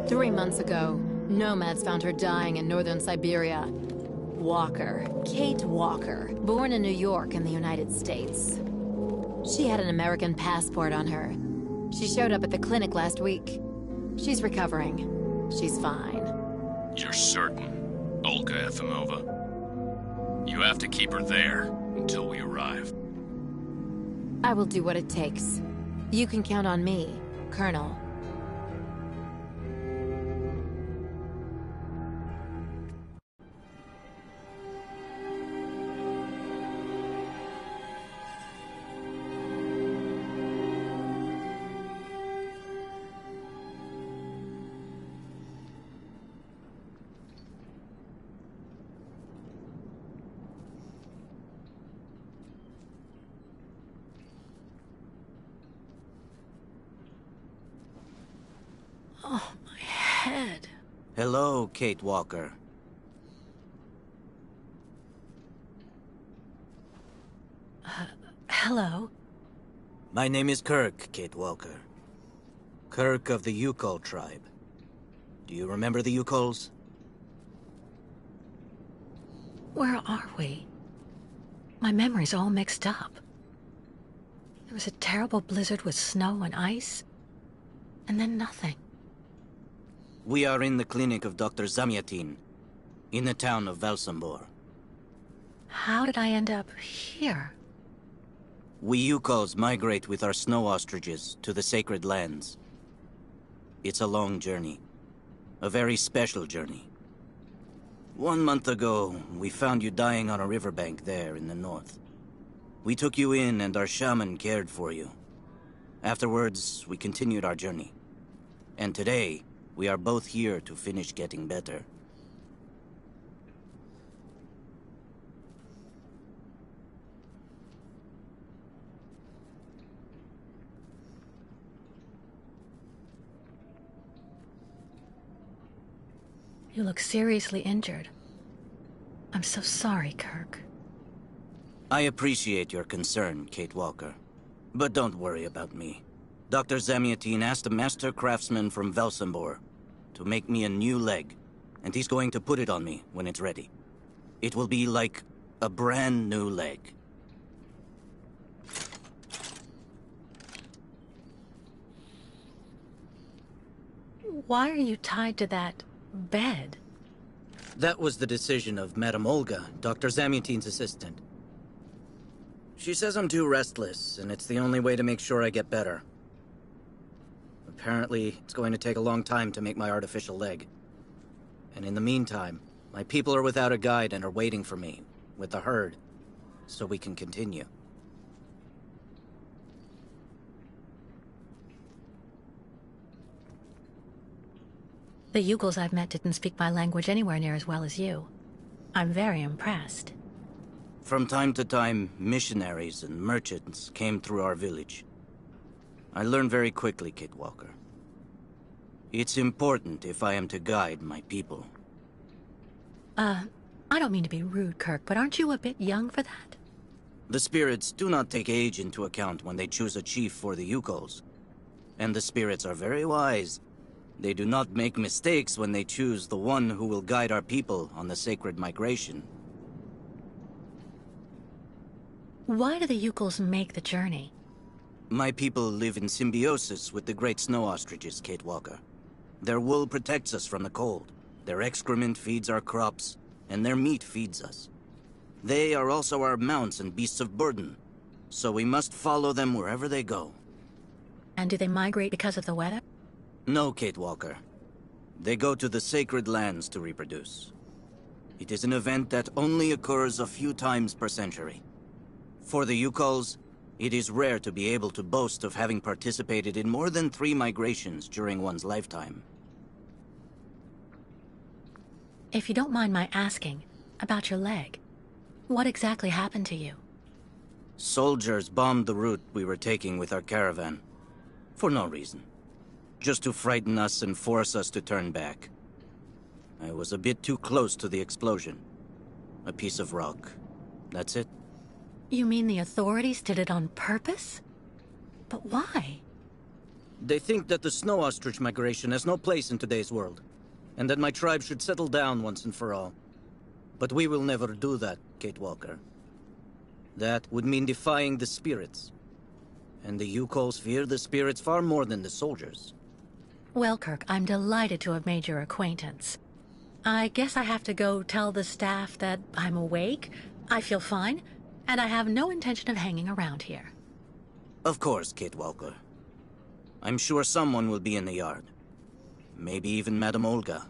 3 months ago, nomads found her dying in northern Syberia. Walker, Kate Walker, born in New York in the United States. She had an American passport on her. She showed up at the clinic last week. She's recovering. She's fine. You're certain, Olga Efimova? You have to keep her there until we arrive. I will do what it takes. You can count on me, Colonel. Oh, my head. Hello, Kate Walker. Hello? My name is Kirk, Kate Walker. Kirk of the Yukol tribe. Do you remember the Yukols? Where are we? My memory's all mixed up. There was a terrible blizzard with snow and ice, and then nothing. We are in the clinic of Dr. Zamyatin, in the town of Valsambor. How did I end up here? We Yukols migrate with our snow ostriches to the sacred lands. It's a long journey. A very special journey. 1 month ago, we found you dying on a riverbank there in the north. We took you in and our shaman cared for you. Afterwards, we continued our journey. And today, we are both here to finish getting better. You look seriously injured. I'm so sorry, Kirk. I appreciate your concern, Kate Walker. But don't worry about me. Dr. Zamyatin asked a master craftsman from Valsambor to make me a new leg, and he's going to put it on me when it's ready. It will be like a brand new leg. Why are you tied to that bed? That was the decision of Madame Olga, Dr. Zamyatin's assistant. She says I'm too restless, and it's the only way to make sure I get better. Apparently, it's going to take a long time to make my artificial leg. And in the meantime, my people are without a guide and are waiting for me, with the herd, so we can continue. The Yugols I've met didn't speak my language anywhere near as well as you. I'm very impressed. From time to time, missionaries and merchants came through our village. I learned very quickly, Kate Walker. It's important if I am to guide my people. I don't mean to be rude, Kirk, but aren't you a bit young for that? The spirits do not take age into account when they choose a chief for the Yukols. And the spirits are very wise. They do not make mistakes when they choose the one who will guide our people on the sacred migration. Why do the Yugols make the journey? My people live in symbiosis with the great snow ostriches, Kate Walker. Their wool protects us from the cold. Their excrement feeds our crops, and their meat feeds us. They are also our mounts and beasts of burden, so we must follow them wherever they go. And do they migrate because of the weather? No, Kate Walker. They go to the sacred lands to reproduce. It is an event that only occurs a few times per century. For the Yukols, it is rare to be able to boast of having participated in more than 3 migrations during one's lifetime. If you don't mind my asking, about your leg, what exactly happened to you? Soldiers bombed the route we were taking with our caravan. For no reason. Just to frighten us and force us to turn back. I was a bit too close to the explosion. A piece of rock. That's it. You mean the authorities did it on purpose? But why? They think that the snow ostrich migration has no place in today's world, and that my tribe should settle down once and for all. But we will never do that, Kate Walker. That would mean defying the spirits. And the Yukos fear the spirits far more than the soldiers. Well, Kirk, I'm delighted to have made your acquaintance. I guess I have to go tell the staff that I'm awake, I feel fine, and I have no intention of hanging around here. Of course, Kate Walker. I'm sure someone will be in the yard. Maybe even Madame Olga.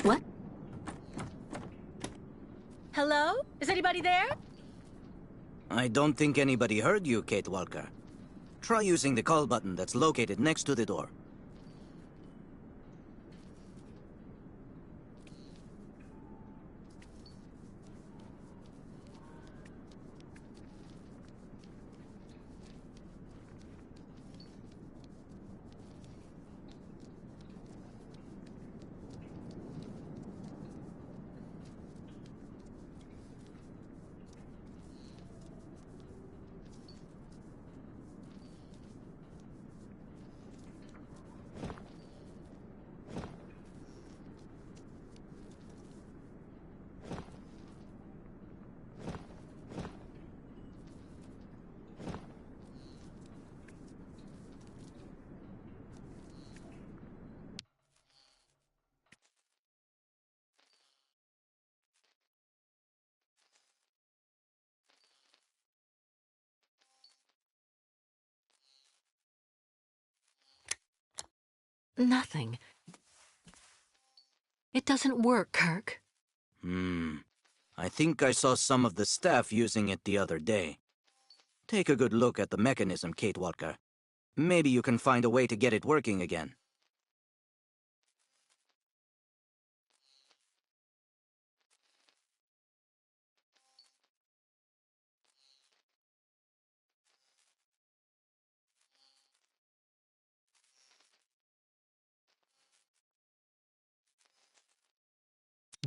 What? Hello? Is anybody there? I don't think anybody heard you, Kate Walker. Try using the call button that's located next to the door. Nothing. It doesn't work, Kirk. I think I saw some of the staff using it the other day. Take a good look at the mechanism, Kate Walker. Maybe you can find a way to get it working again.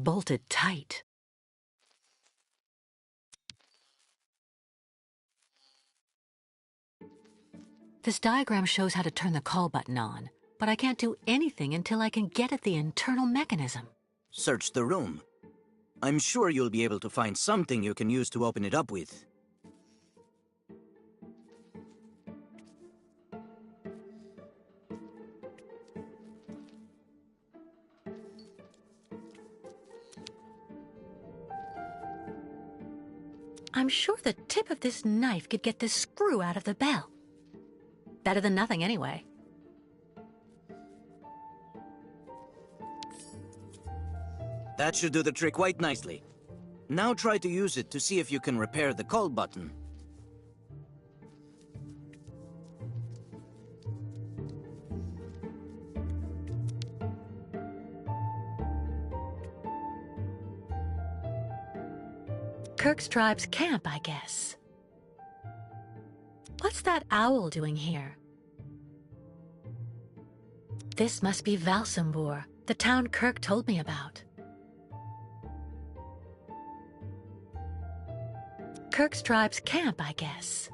Bolted tight. This diagram shows how to turn the call button on, but I can't do anything until I can get at the internal mechanism. Search the room. I'm sure you'll be able to find something you can use to open it up with. I'm sure the tip of this knife could get this screw out of the bell. Better than nothing, anyway. That should do the trick quite nicely. Now try to use it to see if you can repair the call button. Kirk's tribe's camp, I guess. What's that owl doing here? This must be Valsambur, the town Kirk told me about. Kirk's tribe's camp, I guess.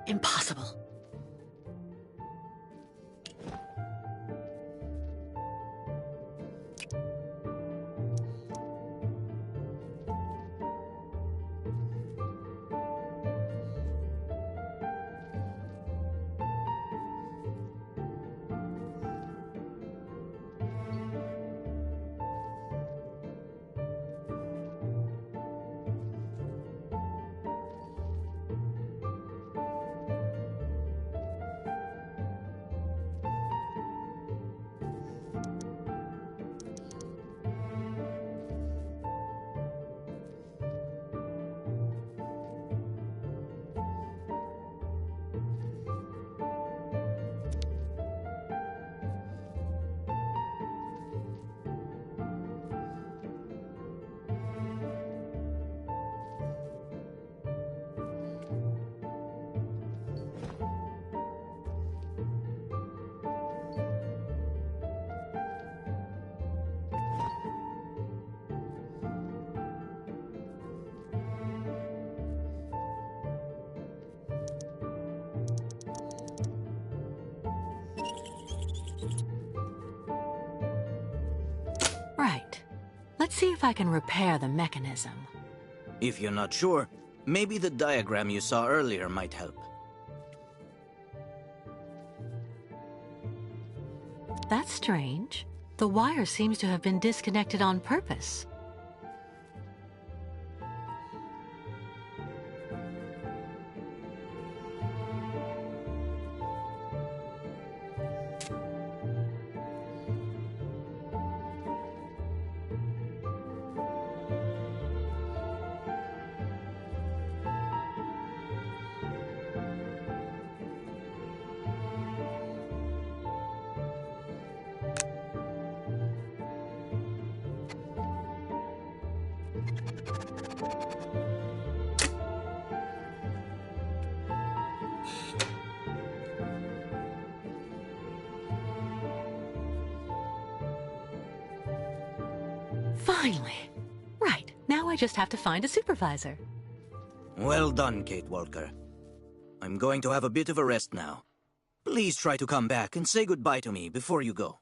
Impossible. Right. Let's see if I can repair the mechanism. If you're not sure, maybe the diagram you saw earlier might help. That's strange. The wire seems to have been disconnected on purpose. Finally. Right. Now I just have to find a supervisor. Well done, Kate Walker. I'm going to have a bit of a rest now. Please try to come back and say goodbye to me before you go.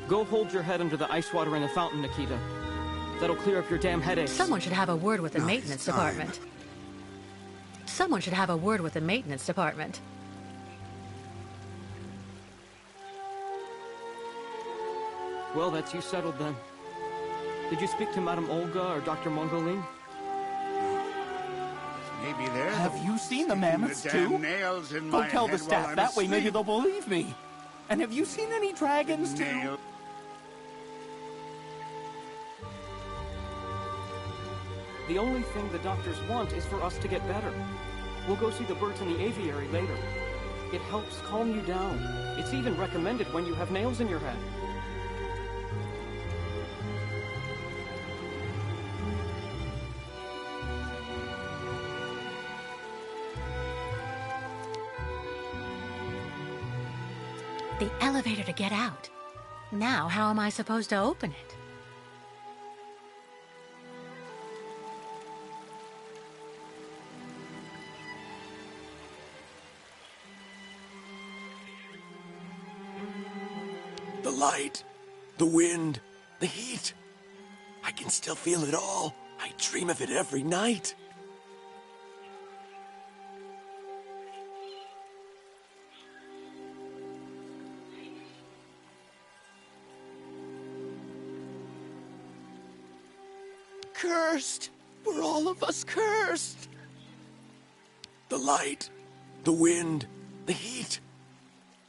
Go hold your head under the ice water in the fountain, Nikita. That'll clear up your damn headaches. Someone should have a word with the maintenance department. Someone should have a word with the maintenance department. Well, that's you settled then. Did you speak to Madame Olga or Dr. Mongolin? Maybe they're Have you seen the mammoths too? Nails in Go my tell the head while staff, I'm that way maybe asleep. they'll believe me. And have you seen any dragons too? Nail. The only thing the doctors want is for us to get better. We'll go see the birds in the aviary later. It helps calm you down. It's even recommended when you have nails in your head. The elevator to get out. Now, how am I supposed to open it? The light, the wind, the heat. I can still feel it all. I dream of it every night. Cursed! We're all of us cursed! The light, the wind, the heat.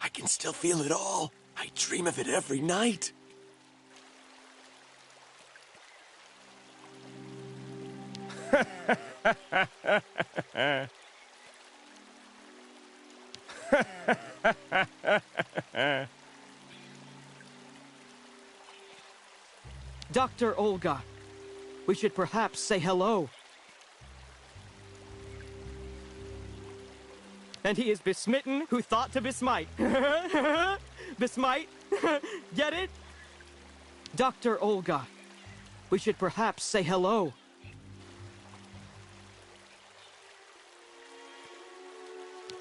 I can still feel it all. I dream of it every night. Dr. Olga, we should perhaps say hello. And he is besmitten who thought to besmite. Besmite? Get it? Dr. Olga, we should perhaps say hello.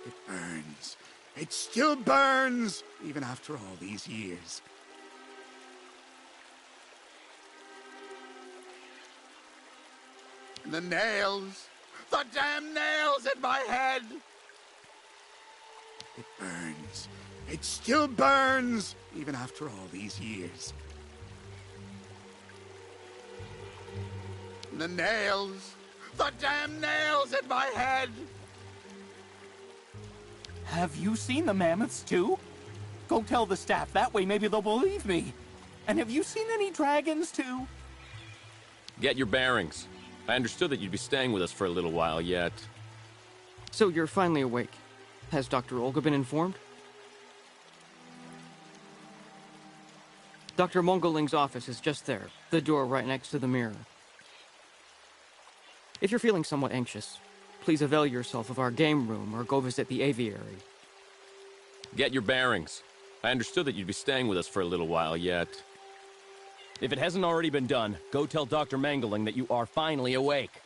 It burns. It still burns, even after all these years. The nails! The damn nails in my head! It burns. It still burns, even after all these years. The nails! The damn nails in my head! Have you seen the mammoths too? Go tell the staff, that way maybe they'll believe me. And have you seen any dragons too? Get your bearings. I understood that you'd be staying with us for a little while yet. So you're finally awake. Has Dr. Olga been informed? Dr. Mongoling's office is just there, the door right next to the mirror. If you're feeling somewhat anxious, please avail yourself of our game room or go visit the aviary. Get your bearings. I understood that you'd be staying with us for a little while yet. If it hasn't already been done, go tell Dr. Mangling that you are finally awake.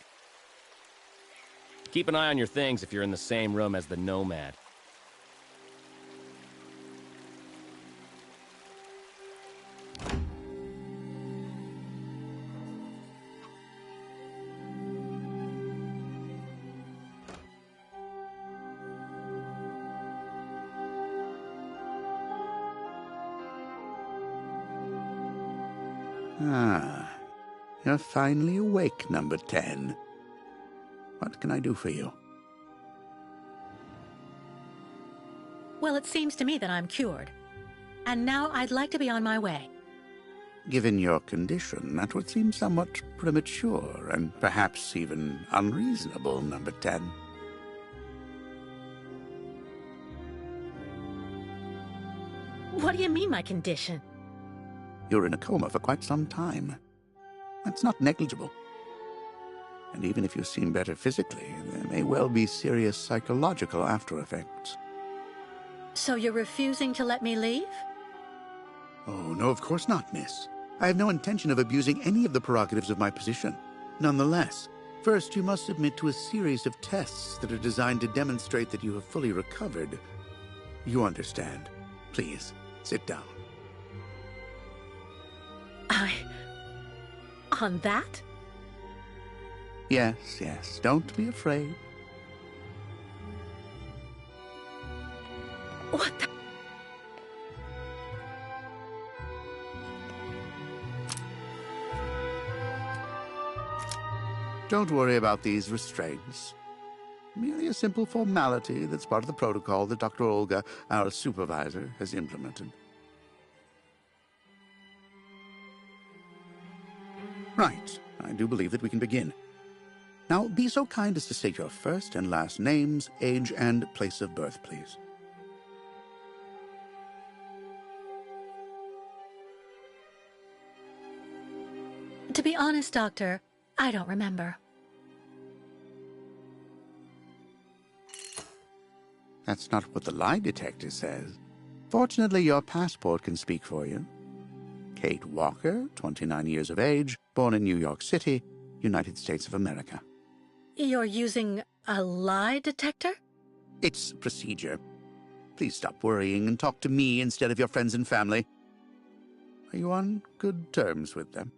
Keep an eye on your things if you're in the same room as the Nomad. Ah, you're finally awake, number 10. What can I do for you? Well, it seems to me that I'm cured. And now I'd like to be on my way. Given your condition, that would seem somewhat premature and perhaps even unreasonable, number 10. What do you mean, my condition? You're in a coma for quite some time. That's not negligible. And even if you seem better physically, there may well be serious psychological after effects. So you're refusing to let me leave? Oh, no, of course not, miss. I have no intention of abusing any of the prerogatives of my position. Nonetheless, first you must submit to a series of tests that are designed to demonstrate that you have fully recovered. You understand. Please, sit down. On that? Yes, yes, don't be afraid. What the... Don't worry about these restraints. Merely a simple formality that's part of the protocol that Dr. Olga, our supervisor, has implemented. Right. I do believe that we can begin. Now, be so kind as to state your first and last names, age, and place of birth, please. To be honest, Doctor, I don't remember. That's not what the lie detector says. Fortunately, your passport can speak for you. Kate Walker, 29 years of age, born in New York City, United States of America. You're using a lie detector? It's procedure. Please stop worrying and talk to me instead of your friends and family. Are you on good terms with them?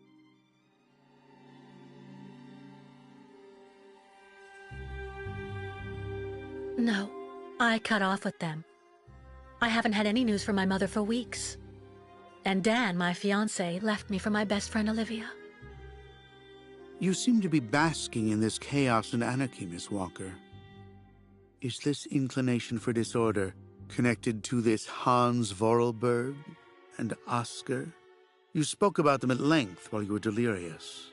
No, I cut off with them. I haven't had any news from my mother for weeks. And Dan, my fiancé, left me for my best friend Olivia. You seem to be basking in this chaos and anarchy, Miss Walker. Is this inclination for disorder Connected to this Hans Vorarlberg and Oscar? You spoke about them at length while you were delirious.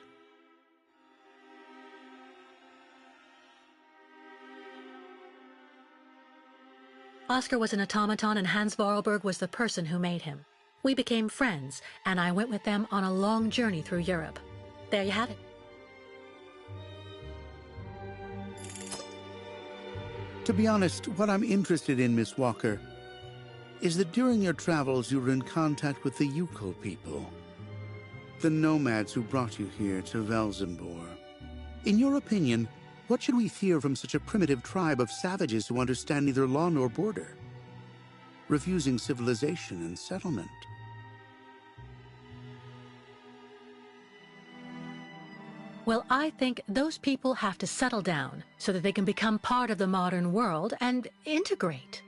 Oscar was an automaton and Hans Vorarlberg was the person who made him. We became friends, and I went with them on a long journey through Europe. There you have it. To be honest, what I'm interested in, Miss Walker, is that during your travels you were in contact with the Yukol people, the nomads who brought you here to Velzembor. In your opinion, what should we fear from such a primitive tribe of savages who understand neither law nor border, refusing civilization and settlement? Well, I think those people have to settle down so that they can become part of the modern world and integrate.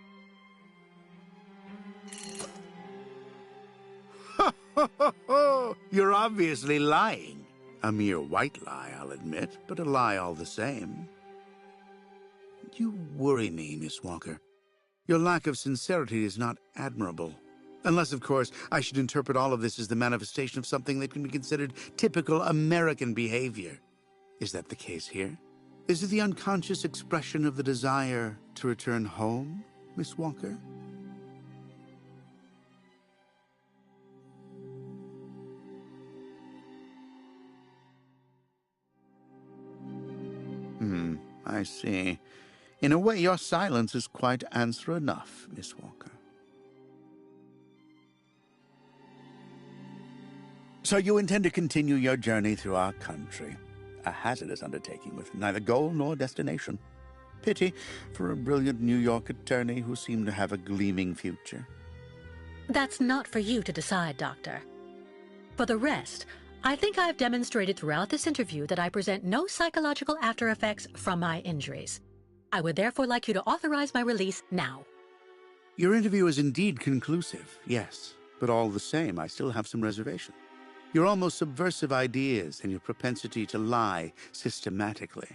You're obviously lying. A mere white lie, I'll admit, but a lie all the same. You worry me, Miss Walker. Your lack of sincerity is not admirable. Unless, of course, I should interpret all of this as the manifestation of something that can be considered typical American behavior. Is that the case here? Is it the unconscious expression of the desire to return home, Miss Walker? I see. In a way, your silence is quite answer enough, Miss Walker. So you intend to continue your journey through our country. A hazardous undertaking with neither goal nor destination. Pity for a brilliant New York attorney who seemed to have a gleaming future. That's not for you to decide, Doctor. For the rest, I think I've demonstrated throughout this interview that I present no psychological after effects from my injuries. I would therefore like you to authorize my release now. Your interview is indeed conclusive, yes. But all the same, I still have some reservation. Your almost subversive ideas and your propensity to lie systematically.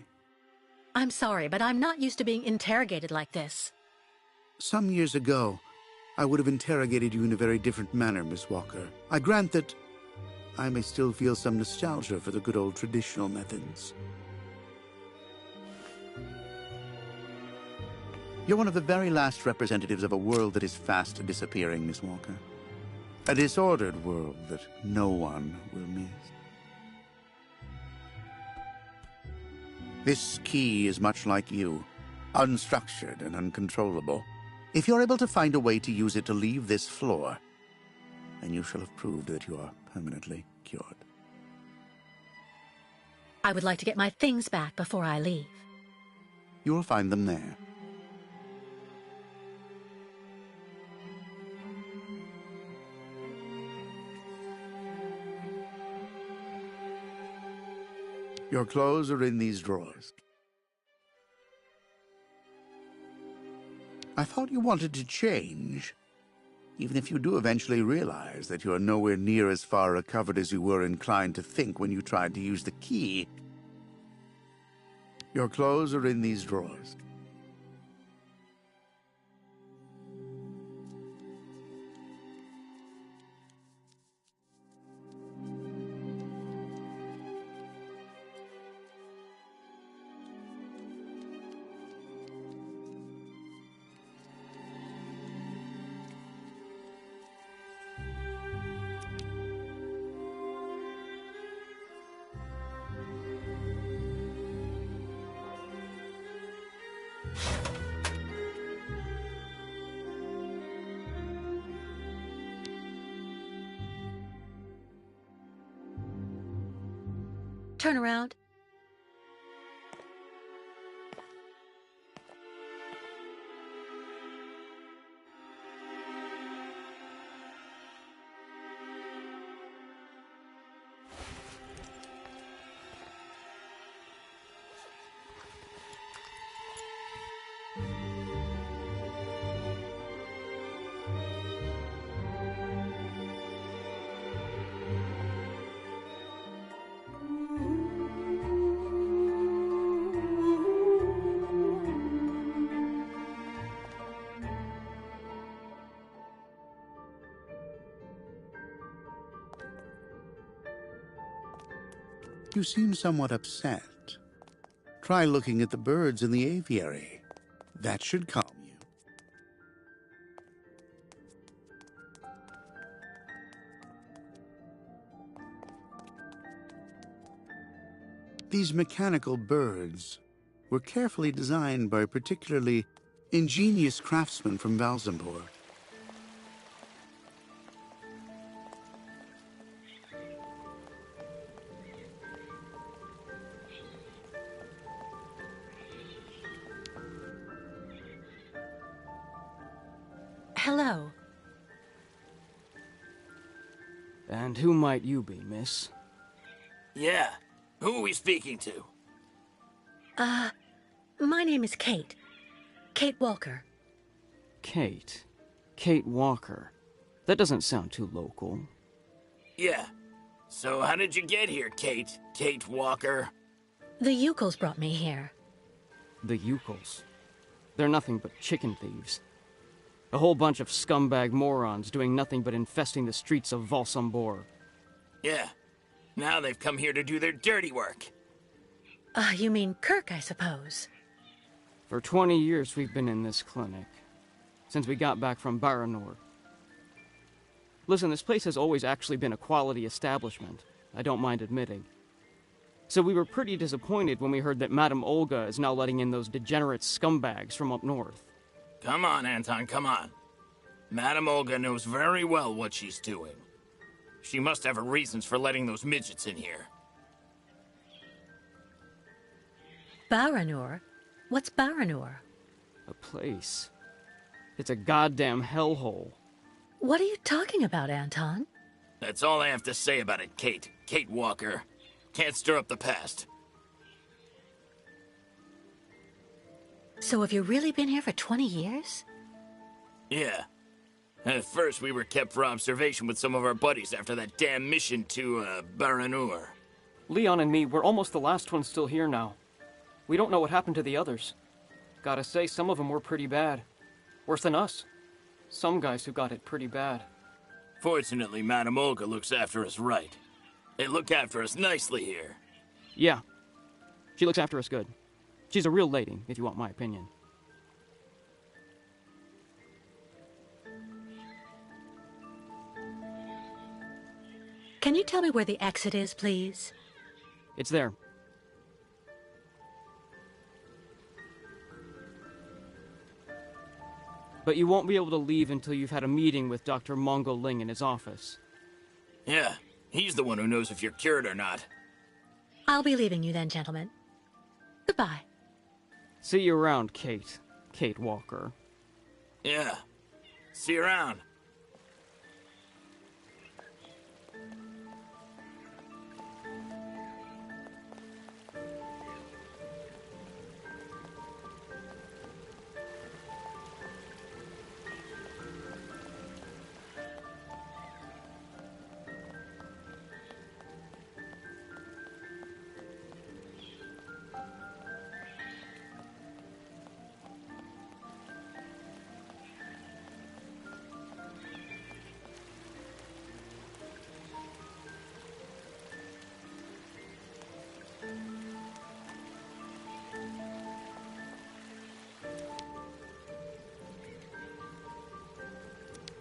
I'm sorry, but I'm not used to being interrogated like this. Some years ago, I would have interrogated you in a very different manner, Miss Walker. I grant that I may still feel some nostalgia for the good old traditional methods. You're one of the very last representatives of a world that is fast disappearing, Miss Walker. A disordered world that no one will miss. This key is much like you, unstructured and uncontrollable. If you're able to find a way to use it to leave this floor, then you shall have proved that you are permanently cured. I would like to get my things back before I leave. You will find them there. Your clothes are in these drawers. I thought you wanted to change. Even if you do eventually realize that you are nowhere near as far recovered as you were inclined to think when you tried to use the key. Your clothes are in these drawers. Turn around. You seem somewhat upset. Try looking at the birds in the aviary. That should calm you. These mechanical birds were carefully designed by a particularly ingenious craftsman from Valzambor. Hello. And who might you be, miss? Yeah. Who are we speaking to? My name is Kate. Kate Walker. Kate. Kate Walker. That doesn't sound too local. Yeah. So how did you get here, Kate? Kate Walker? The Yukels brought me here. The Yukels. They're nothing but chicken thieves. A whole bunch of scumbag morons doing nothing but infesting the streets of Valsambor. Yeah. Now they've come here to do their dirty work. You mean Kirk, I suppose. For 20 years we've been in this clinic. Since we got back from Baranor. Listen, this place has always actually been a quality establishment. I don't mind admitting. So we were pretty disappointed when we heard that Madame Olga is now letting in those degenerate scumbags from up north. Come on, Anton, come on. Madame Olga knows very well what she's doing. She must have her reasons for letting those midgets in here. Baranor? What's Baranor? A place. It's a goddamn hellhole. What are you talking about, Anton? That's all I have to say about it, Kate. Kate Walker. Can't stir up the past. So have you really been here for 20 years? Yeah. At first, we were kept for observation with some of our buddies after that damn mission to, Baranur. Leon and me, we're almost the last ones still here now. We don't know what happened to the others. Gotta say, some of them were pretty bad. Worse than us. Some guys who got it pretty bad. Fortunately, Madame Olga looks after us right. They look after us nicely here. Yeah. She looks after us good. She's a real lady, if you want my opinion. Can you tell me where the exit is, please? It's there. But you won't be able to leave until you've had a meeting with Dr. Mongo Ling in his office. Yeah, he's the one who knows if you're cured or not. I'll be leaving you then, gentlemen. Goodbye. See you around, Kate. Kate Walker. Yeah. See you around.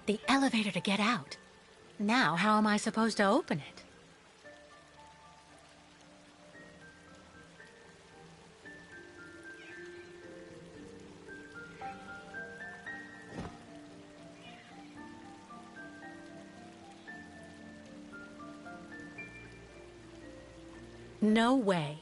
The elevator to get out. Now, how am I supposed to open it? No way.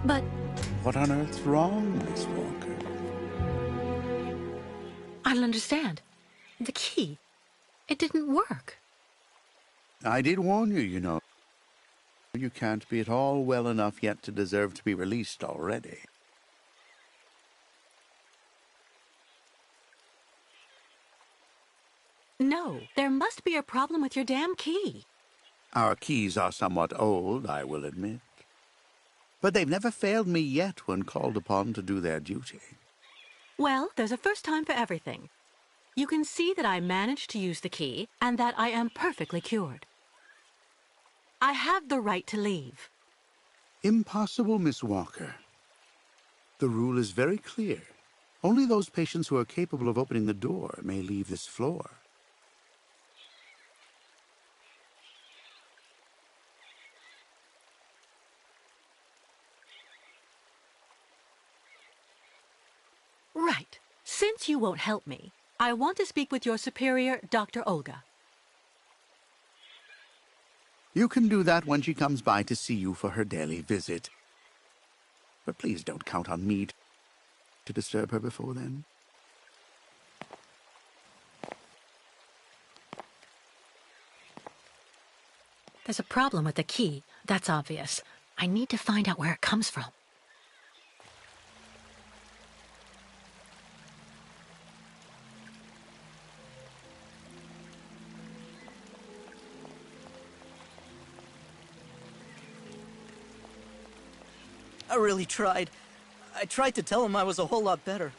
But What on earth's wrong, Miss Walker? I don't understand. The key. It didn't work. I did warn you, you know. You can't be at all well enough yet to deserve to be released already. No, there must be a problem with your damn key. Our keys are somewhat old, I will admit. But they've never failed me yet when called upon to do their duty. Well, there's a first time for everything. You can see that I managed to use the key and that I am perfectly cured. I have the right to leave. Impossible, Miss Walker. The rule is very clear. Only those patients who are capable of opening the door may leave this floor. Right. Since you won't help me, I want to speak with your superior, Dr. Olga. You can do that when she comes by to see you for her daily visit. But please don't count on me to disturb her before then. There's a problem with the key, that's obvious. I need to find out where it comes from. I really tried. I tried to tell them I was a whole lot better.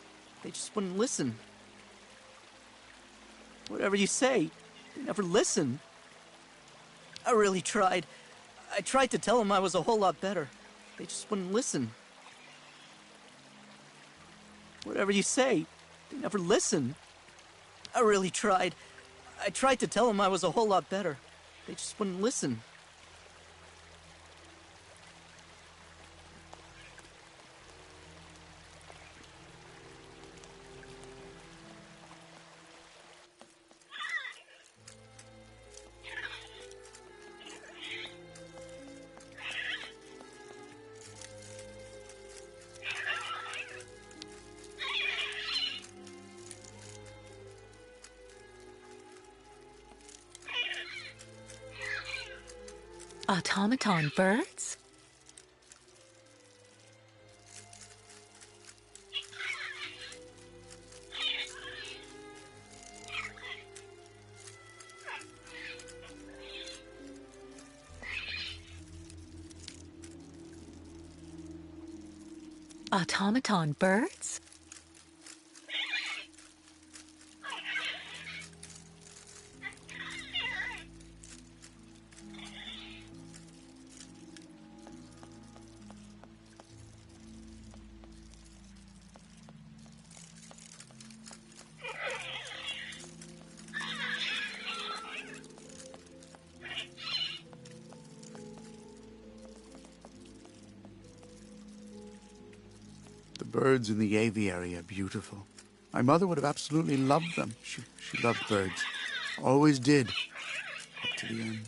They just wouldn't listen. Whatever you say, they never listen. I really tried. I tried to tell them I was a whole lot better. They just wouldn't listen. Whatever you say, they never listen. I really tried. I tried to tell them I was a whole lot better. They just wouldn't listen. Automaton birds? Automaton birds? The birds in the aviary are beautiful. My mother would have absolutely loved them. She loved birds. Always did. Up to the end.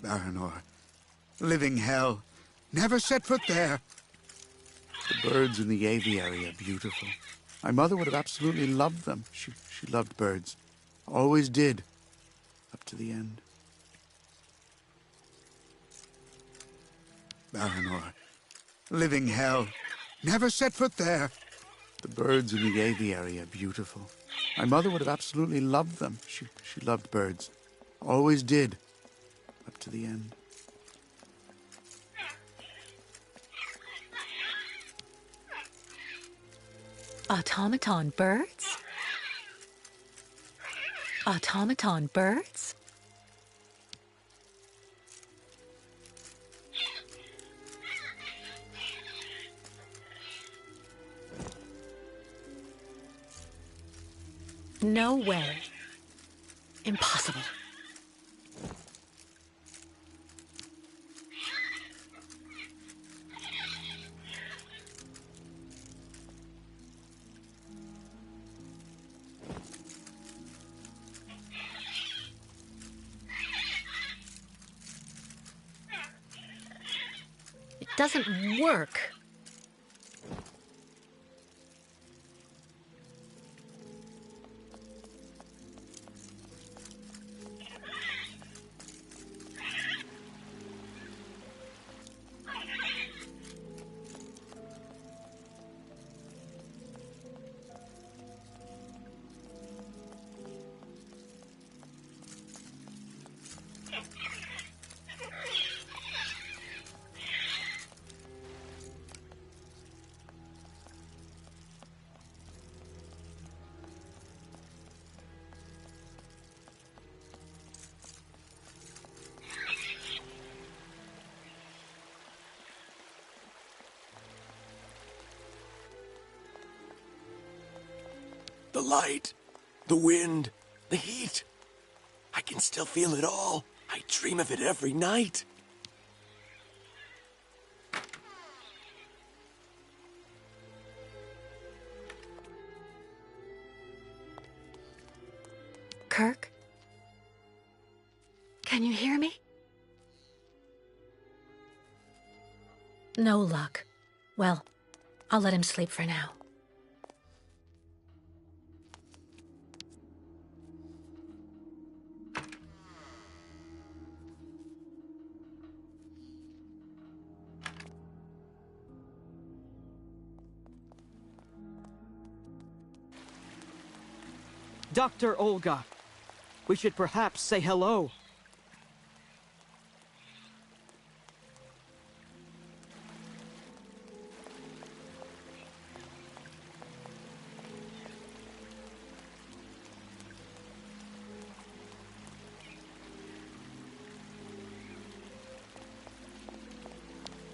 Baranor. Living hell. Never set foot there. The birds in the aviary are beautiful. My mother would have absolutely loved them. She loved birds. Always did. Up to the end. Baranor. Living hell. Never set foot there. The birds in the aviary are beautiful. My mother would have absolutely loved them. She loved birds. Always did. Up to the end. Automaton birds? Automaton birds? No way. Impossible. doesn't work. The light, the wind, the heat. I can still feel it all. I dream of it every night. Kirk? Can you hear me? No luck. Well, I'll let him sleep for now. Dr. Olga, we should perhaps say hello.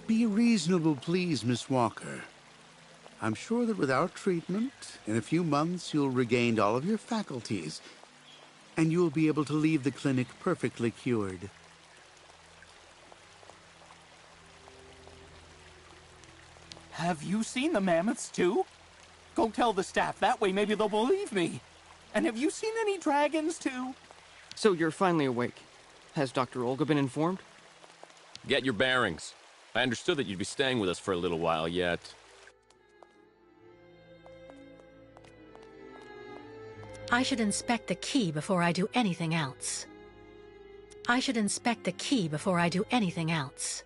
Be reasonable, please, Miss Walker. I'm sure that with our treatment, in a few months you'll regain all of your faculties, and you'll be able to leave the clinic perfectly cured. Have you seen the mammoths too? Go tell the staff, that way maybe they'll believe me. And have you seen any dragons too? So you're finally awake. Has Dr. Olga been informed? Get your bearings. I understood that you'd be staying with us for a little while yet. I should inspect the key before I do anything else. I should inspect the key before I do anything else.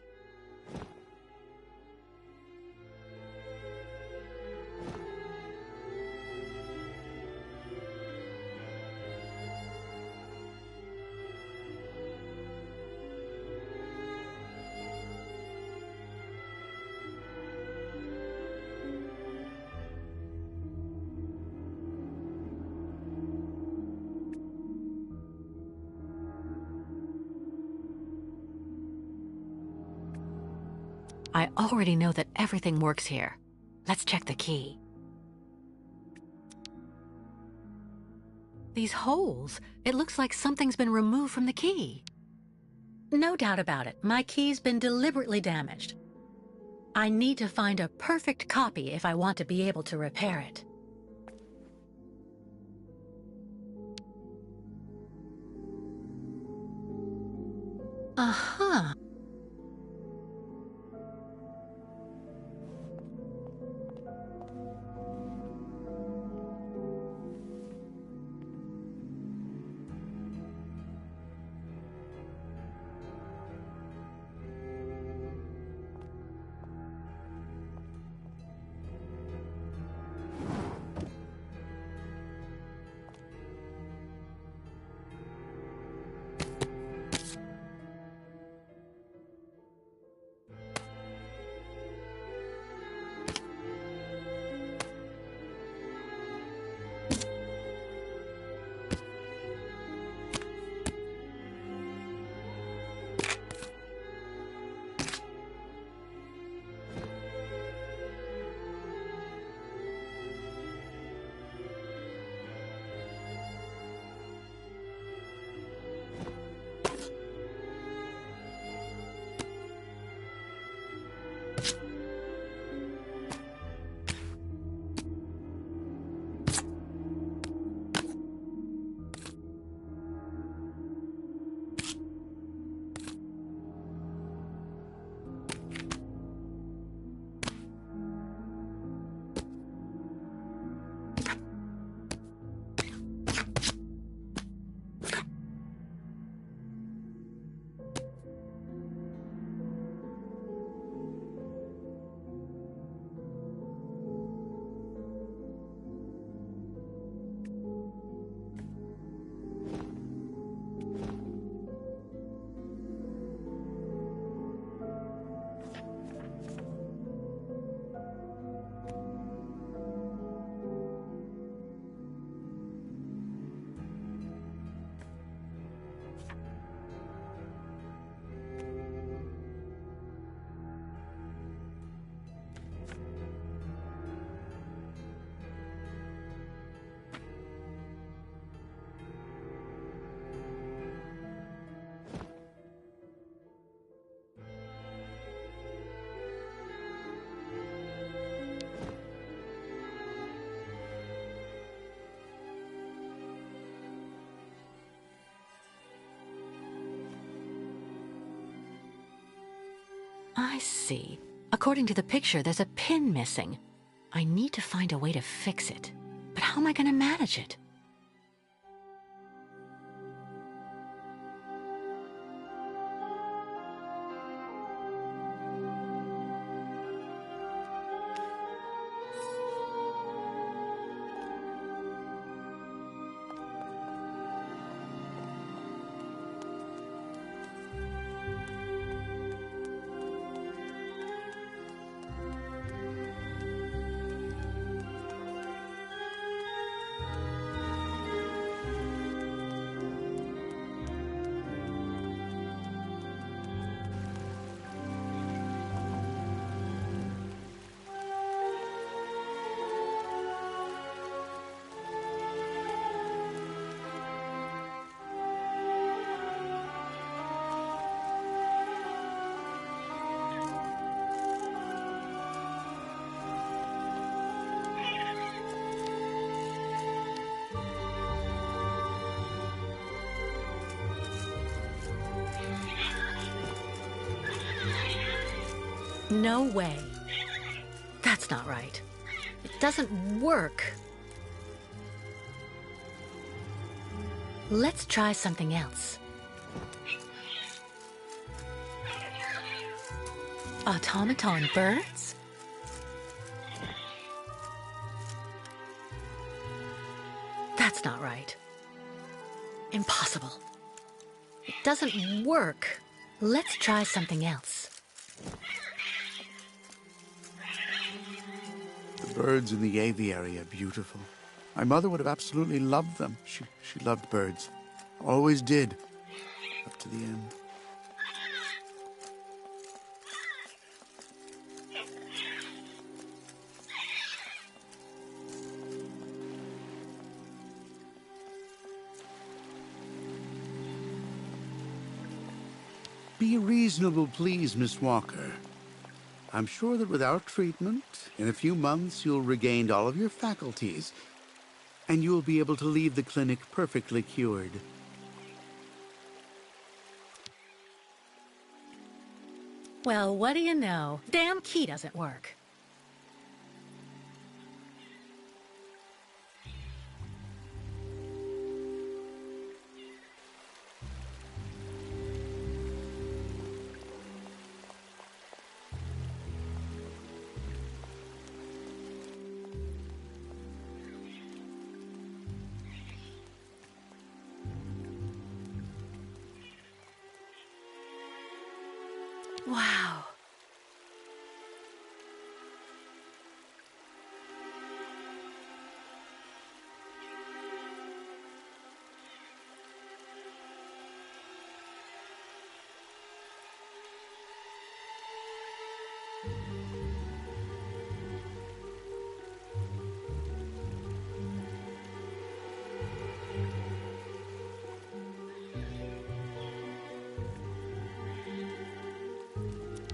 I already know that everything works here. Let's check the key. These holes, it looks like something's been removed from the key. No doubt about it, my key's been deliberately damaged. I need to find a perfect copy if I want to be able to repair it. Uh-huh. I see. According to the picture, there's a pin missing. I need to find a way to fix it. But how am I going to manage it? No way. That's not right. It doesn't work. Let's try something else. Automaton birds? That's not right. Impossible. It doesn't work. Let's try something else. The birds in the aviary are beautiful. My mother would have absolutely loved them. She loved birds. Always did. Up to the end. Be reasonable, please, Miss Walker. I'm sure that with our treatment, in a few months you'll regain all of your faculties, and you'll be able to leave the clinic perfectly cured. Well, what do you know? Damn key doesn't work. Wow.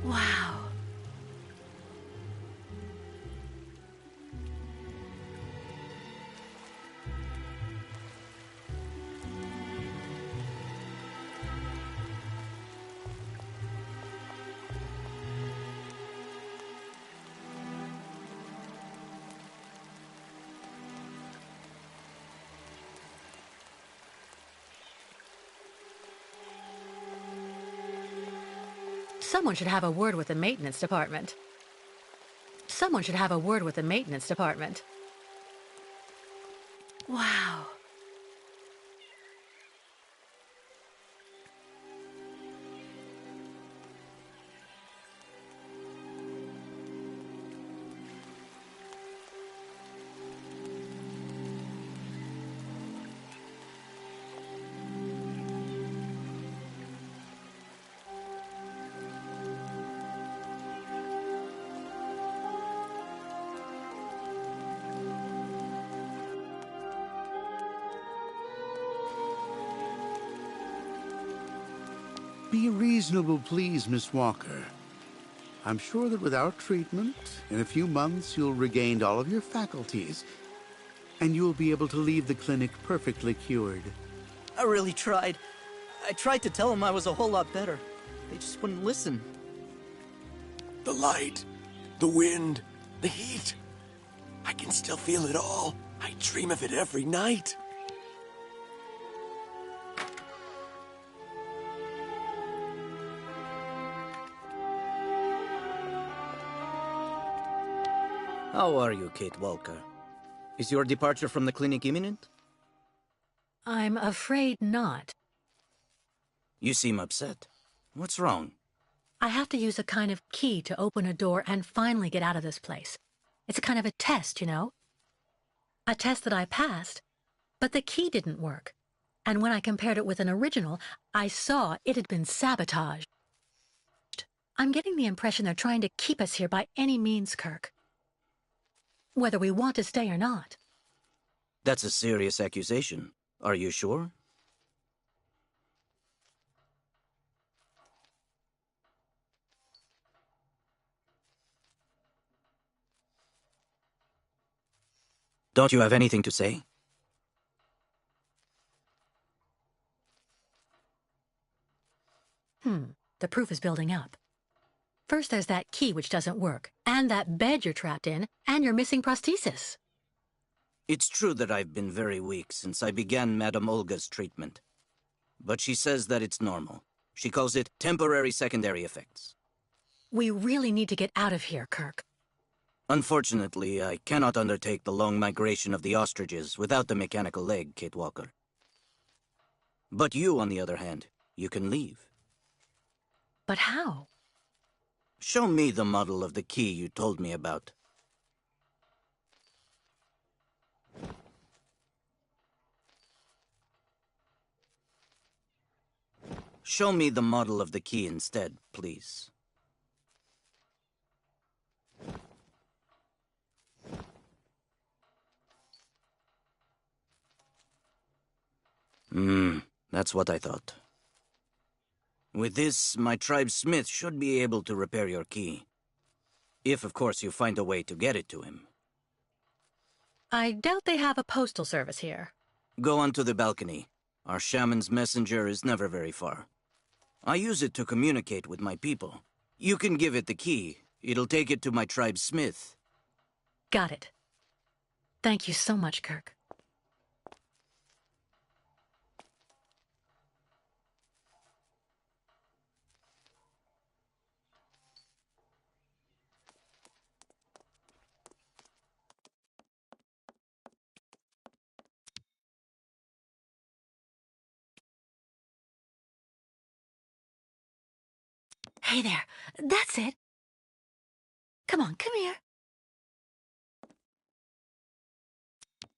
Wow. Someone should have a word with the maintenance department. Someone should have a word with the maintenance department. Wow. Be reasonable, please, Miss Walker. I'm sure that with our treatment, in a few months you'll regain all of your faculties, and you'll be able to leave the clinic perfectly cured. I really tried. I tried to tell them I was a whole lot better. They just wouldn't listen. the light, the wind, the heat. I can still feel it all. I dream of it every night. How are you, Kate Walker? Is your departure from the clinic imminent? I'm afraid not. You seem upset. What's wrong? I have to use a kind of key to open a door and finally get out of this place. It's a kind of a test, you know? A test that I passed, but the key didn't work. And when I compared it with an original, I saw it had been sabotaged. I'm getting the impression they're trying to keep us here by any means, Kirk. Whether we want to stay or not. That's a serious accusation. Are you sure? Don't you have anything to say? The proof is building up. First there's that key which doesn't work, and that bed you're trapped in, and your missing prosthesis. It's true that I've been very weak since I began Madame Olga's treatment. But she says that it's normal. She calls it temporary secondary effects. We really need to get out of here, Kirk. Unfortunately, I cannot undertake the long migration of the ostriches without the mechanical leg, Kate Walker. But you, on the other hand, you can leave. But how? Show me the model of the key you told me about. Show me the model of the key instead, please. That's what I thought. With this, my tribe smith should be able to repair your key. If, of course, you find a way to get it to him. I doubt they have a postal service here. Go onto the balcony. Our shaman's messenger is never very far. I use it to communicate with my people. You can give it the key. It'll take it to my tribe smith. Got it. Thank you so much, Kirk. Hey there, that's it. Come on, come here.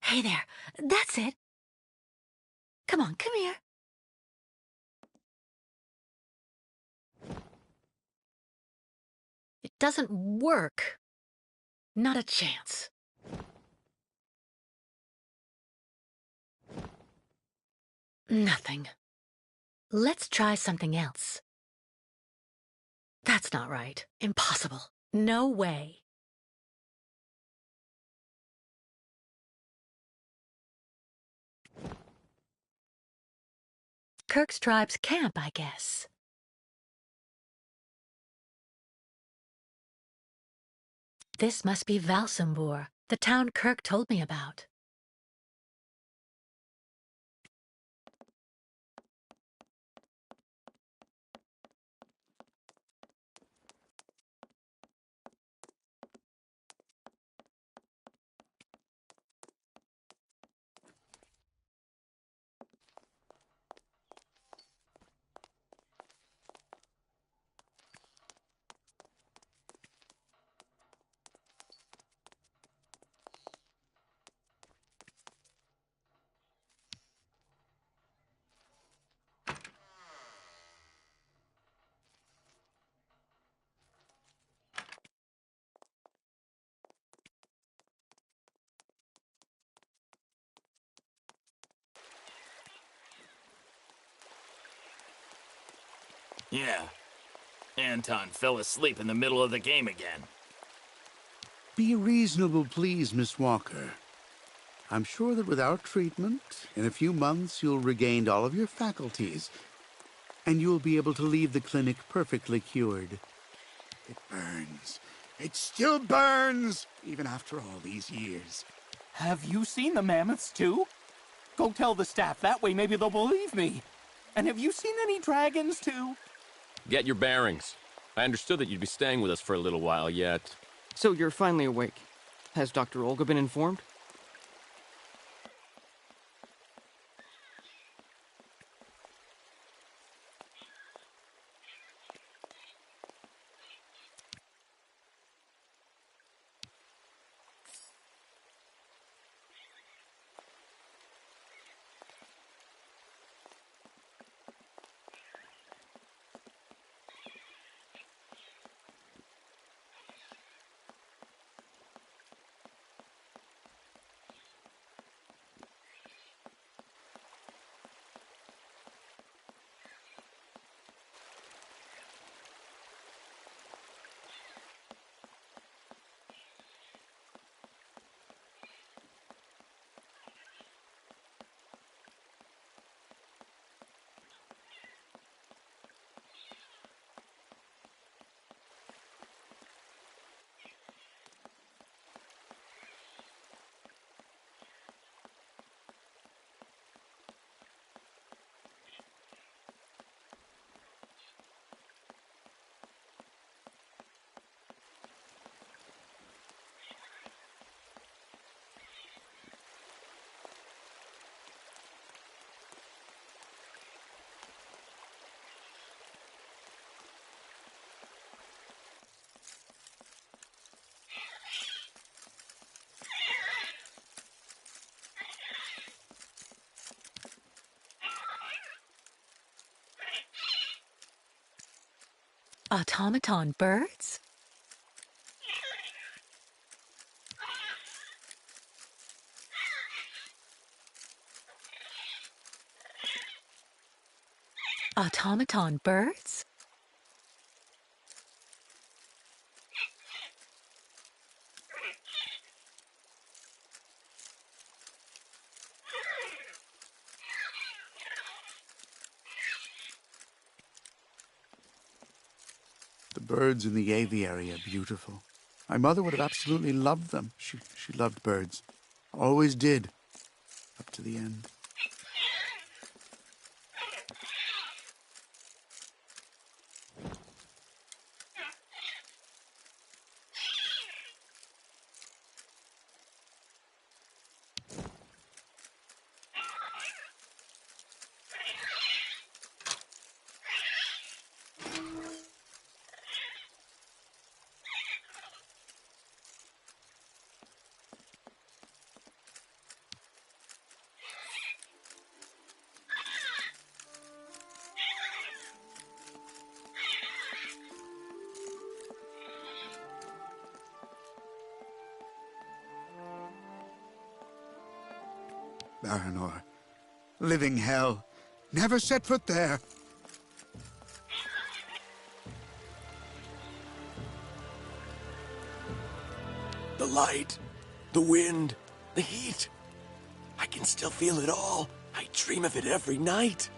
Hey there, that's it. Come on, come here. It doesn't work. Not a chance. Nothing. Let's try something else. That's not right. Impossible. No way. Kirk's tribe's camp, I guess. This must be Valsambur, the town Kirk told me about. Yeah. Anton fell asleep in the middle of the game again. Be reasonable, please, Miss Walker. I'm sure that with our treatment, in a few months you'll regain all of your faculties, and you'll be able to leave the clinic perfectly cured. It burns. It still burns, even after all these years. Have you seen the mammoths too? Go tell the staff, that way maybe they'll believe me. And have you seen any dragons too? Get your bearings. I understood that you'd be staying with us for a little while yet. So you're finally awake. Has Dr. Olga been informed? Automaton birds? Automaton birds? The birds in the aviary are beautiful. My mother would have absolutely loved them. She loved birds. Always did. Up to the end. Baranor. Living hell. Never set foot there. The light, the wind, the heat. I can still feel it all. I dream of it every night.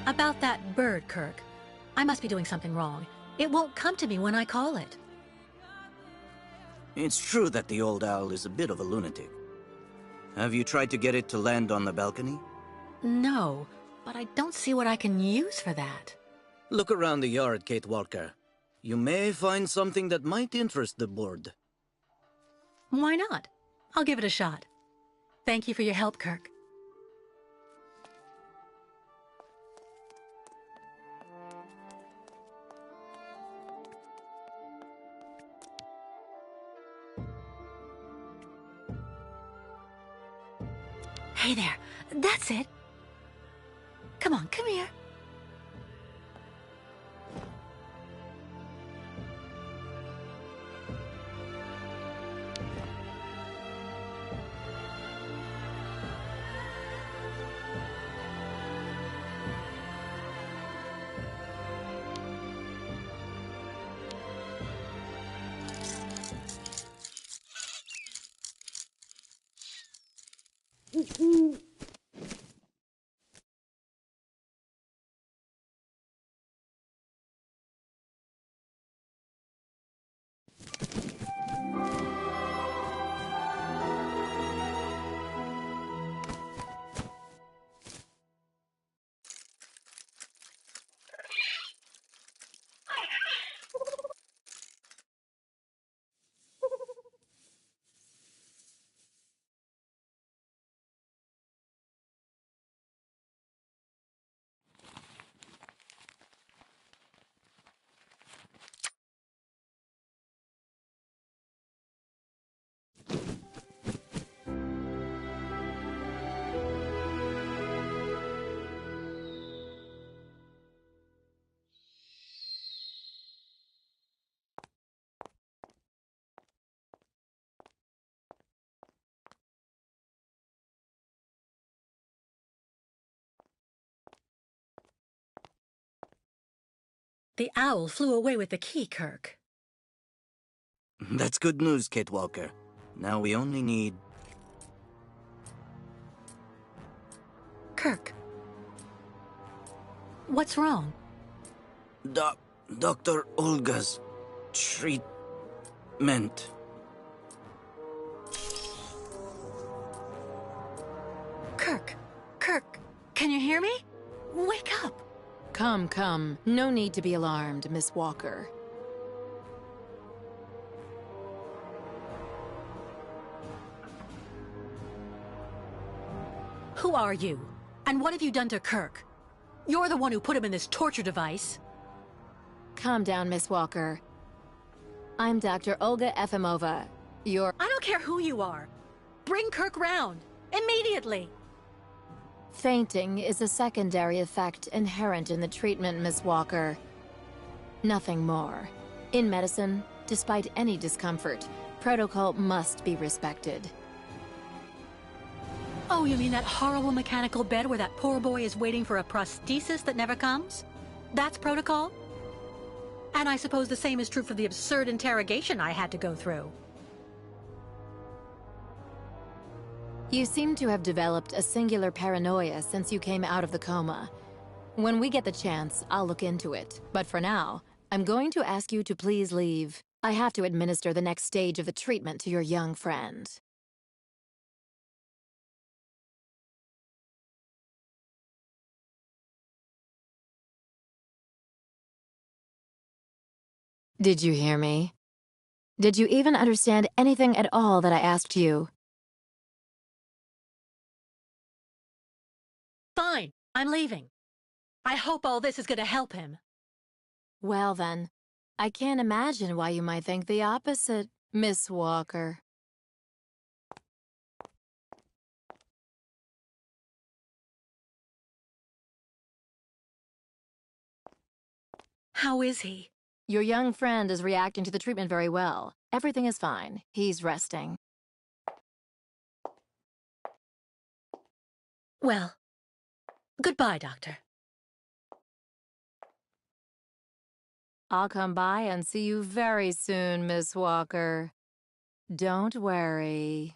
About that bird, Kirk. I must be doing something wrong. It won't come to me when I call it. It's true that the old owl is a bit of a lunatic. Have you tried to get it to land on the balcony? No, but I don't see what I can use for that. Look around the yard, Kate Walker. You may find something that might interest the board. Why not? I'll give it a shot. Thank you for your help, Kirk. Hey there, that's it. Come on, come here. The owl flew away with the key, Kirk. That's good news, Kate Walker. Now we only need... Kirk. What's wrong? Dr. Olga's treatment. Kirk. Kirk, can you hear me? Wake up. Come, come. No need to be alarmed, Miss Walker. Who are you? And what have you done to Kirk? You're the one who put him in this torture device. Calm down, Miss Walker. I'm Dr. Olga Efimova. I don't care who you are. Bring Kirk round. Immediately. Fainting is a secondary effect inherent in the treatment, Miss Walker. Nothing more. In medicine, despite any discomfort, protocol must be respected. Oh, you mean that horrible mechanical bed where that poor boy is waiting for a prosthesis that never comes? That's protocol? And I suppose the same is true for the absurd interrogation I had to go through. You seem to have developed a singular paranoia since you came out of the coma. When we get the chance, I'll look into it. But for now, I'm going to ask you to please leave. I have to administer the next stage of the treatment to your young friend. Did you hear me? Did you even understand anything at all that I asked you? Fine, I'm leaving. I hope all this is going to help him. Well then, I can't imagine why you might think the opposite, Miss Walker. How is he? Your young friend is reacting to the treatment very well. Everything is fine. He's resting. Well, goodbye, Doctor. I'll come by and see you very soon, Miss Walker. Don't worry.